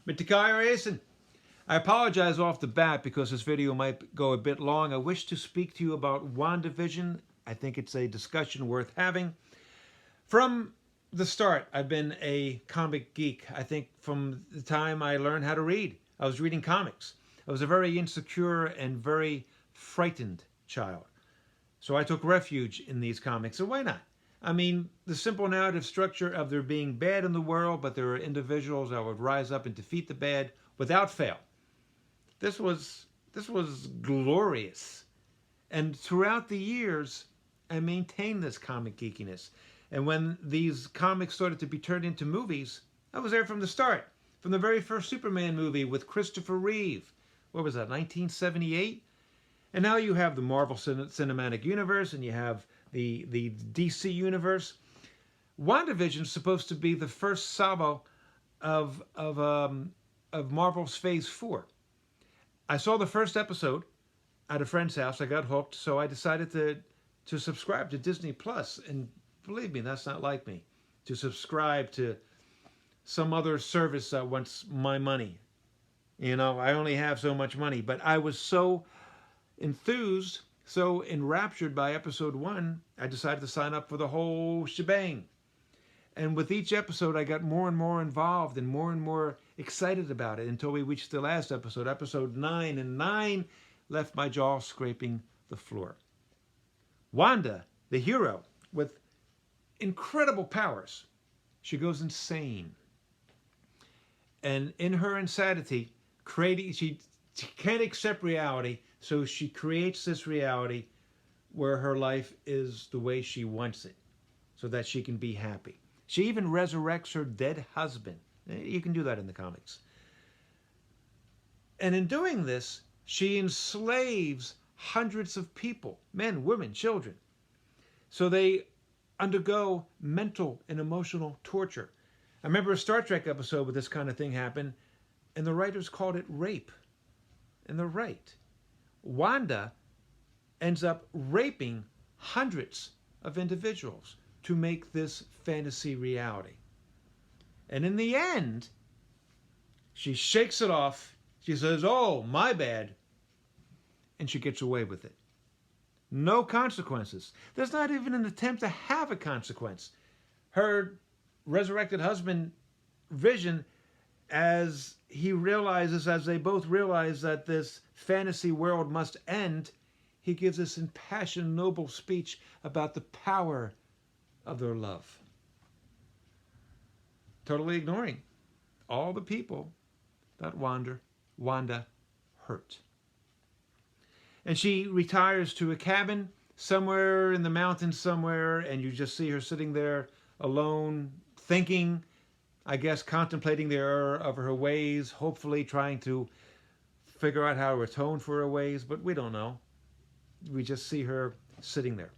Mitikayasin. I apologize off the bat because this video might go a bit long. I wish to speak to you about WandaVision. I think it's a discussion worth having. From the start, I've been a comic geek. I think from the time I learned how to read, I was reading comics. I was a very insecure and very frightened child. So I took refuge in these comics, and why not? I mean, the simple narrative structure of there being bad in the world, but there are individuals that would rise up and defeat the bad without fail. This was glorious. And throughout the years, I maintained this comic geekiness. And when these comics started to be turned into movies, I was there from the start. From the very first Superman movie with Christopher Reeve. What was that, 1978? And now you have the Marvel Cinematic Universe, and you have the DC Universe. WandaVision is supposed to be the first salvo of Marvel's Phase 4. I saw the first episode at a friend's house. I got hooked, so I decided to subscribe to Disney Plus. And believe me, that's not like me, to subscribe to some other service that wants my money. You know, I only have so much money. But I was so enthused, so enraptured by episode 1, I decided to sign up for the whole shebang. And with each episode, I got more and more involved and more excited about it until we reached the last episode, episode 9. And 9 left my jaw scraping the floor. Wanda, the hero, with incredible powers, she goes insane. And in her insanity, she can't accept reality, so she creates this reality where her life is the way she wants it, so that she can be happy. She even resurrects her dead husband. You can do that in the comics. And in doing this, she enslaves hundreds of people, men, women, children. So they undergo mental and emotional torture. I remember a Star Trek episode where this kind of thing happened, and the writers called it rape. And they're right. Wanda ends up raping hundreds of individuals to make this fantasy reality. And in the end, she shakes it off. She says, "Oh, my bad." And she gets away with it. No consequences. There's not even an attempt to have a consequence. Her resurrected husband, Vision, as he realizes, as they both realize that this fantasy world must end, he gives this impassioned, noble speech about the power of their love. Totally ignoring all the people that Wanda hurt. And she retires to a cabin somewhere in the mountains somewhere, and you just see her sitting there alone, thinking, I guess, contemplating the error of her ways, hopefully trying to figure out how to atone for her ways, but we don't know. We just see her sitting there.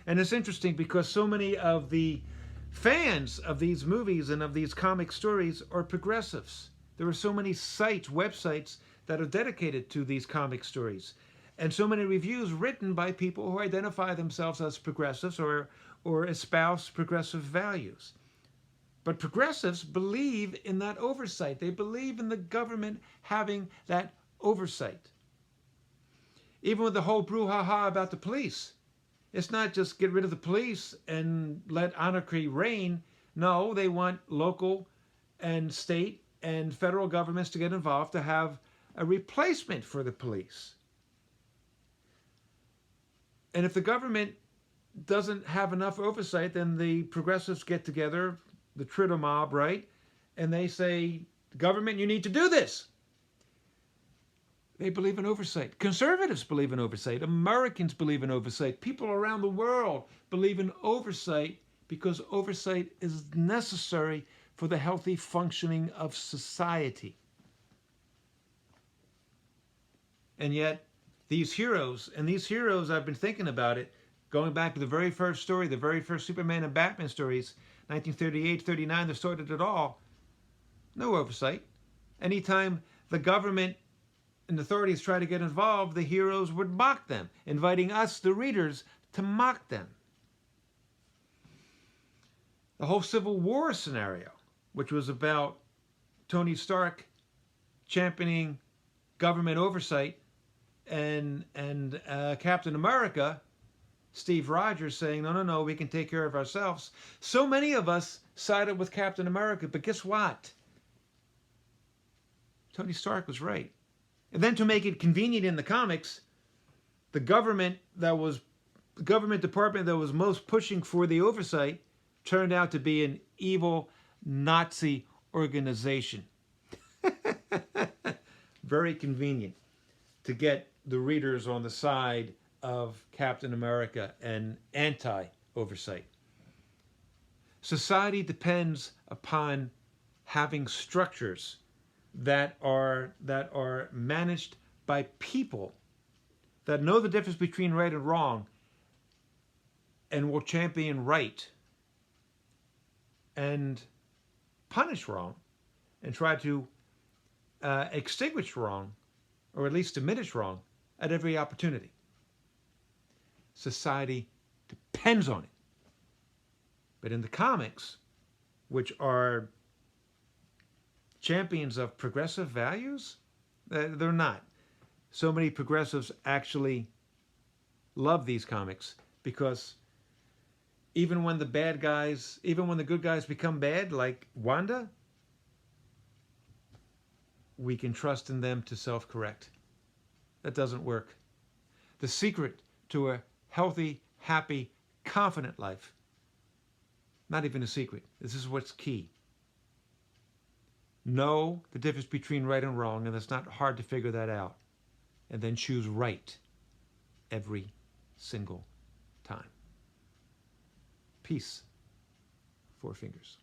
And it's interesting because so many of the fans of these movies and of these comic stories are progressives. There are so many sites, websites, that are dedicated to these comic stories. And so many reviews written by people who identify themselves as progressives or espouse progressive values. But progressives believe in that oversight. They believe in the government having that oversight. Even with the whole brouhaha about the police. It's not just get rid of the police and let anarchy reign. No, they want local and state and federal governments to get involved to have a replacement for the police. And if the government doesn't have enough oversight, then the progressives get together, the Twitter mob, right? And they say, government, you need to do this. They believe in oversight. Conservatives believe in oversight. Americans believe in oversight. People around the world believe in oversight because oversight is necessary for the healthy functioning of society. And yet, these heroes, I've been thinking about it, going back to the very first story, the very first Superman and Batman stories, 1938, 39, that started it all. No oversight. Anytime the government and authorities try to get involved, the heroes would mock them, inviting us, the readers, to mock them. The whole Civil War scenario, which was about Tony Stark championing government oversight, and Captain America, Steve Rogers, saying, no, no, no, we can take care of ourselves. So many of us sided with Captain America, but guess what? Tony Stark was right. And then to make it convenient in the comics, the government department that was most pushing for the oversight turned out to be an evil Nazi organization. Very convenient to get the readers on the side of Captain America and anti-oversight. Society depends upon having structures that are managed by people that know the difference between right and wrong and will champion right and punish wrong and try to extinguish wrong, or at least diminish wrong, at every opportunity. Society depends on it. But in the comics, which are champions of progressive values, they're not. So many progressives actually love these comics because even when the good guys become bad, like Wanda, we can trust in them to self-correct. That doesn't work. The secret to a healthy, happy, confident life, not even a secret. This is what's key. Know the difference between right and wrong, and it's not hard to figure that out. And then choose right every single time. Peace. 4 fingers.